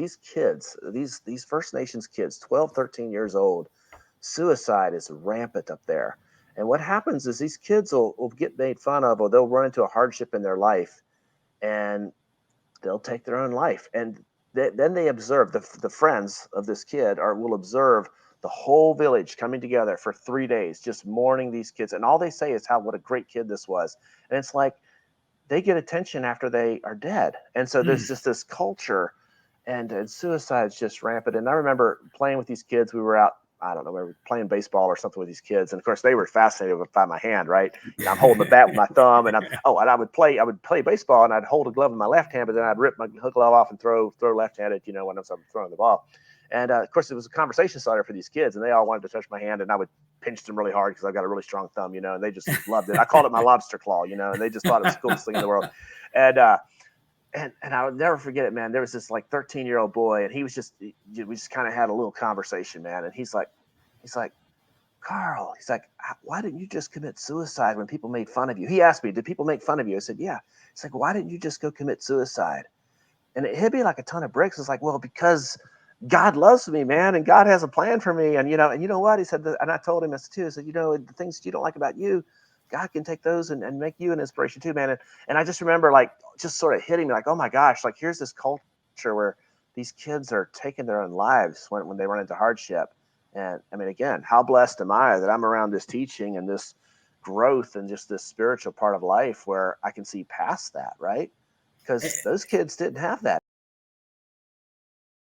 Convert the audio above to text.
these kids, these First Nations kids, 12, 13 years old, suicide is rampant up there. And what happens is these kids will get made fun of, or they'll run into a hardship in their life, and they'll take their own life. And then they observe, the friends of this kid will observe the whole village coming together for 3 days, just mourning these kids. And all they say is what a great kid this was. And it's like they get attention after they are dead. And so there's just this culture, and suicide's just rampant. And I remember playing with these kids. We were out, I don't know, we were playing baseball or something with these kids. And of course they were fascinated by my hand, right? I'm holding the bat with my thumb, and I would play baseball, and I'd hold a glove in my left hand, but then I'd rip my hook glove off and throw left-handed, when I'm throwing the ball. And of course it was a conversation starter for these kids, and they all wanted to touch my hand, and I would pinch them really hard because I've got a really strong thumb, and they just loved it. I called it my lobster claw, and they just thought it was the coolest thing in the world. And I would never forget it, man. There was this like 13-year-old boy, and we just kind of had a little conversation, man. And he's like, Karl, he's like, why didn't you just commit suicide when people made fun of you? He asked me, did people make fun of you? I said, yeah. He's like, why didn't you just go commit suicide? And it hit me like a ton of bricks. It's like, well, because God loves me, man, and God has a plan for me. And you know what? He said, and I told him this too. I said, the things that you don't like about you, God can take those and make you an inspiration too, man. And I just remember like just sort of hitting me like, oh my gosh, like here's this culture where these kids are taking their own lives when they run into hardship. And I mean, again, how blessed am I that I'm around this teaching and this growth and just this spiritual part of life where I can see past that, right? Because those kids didn't have that.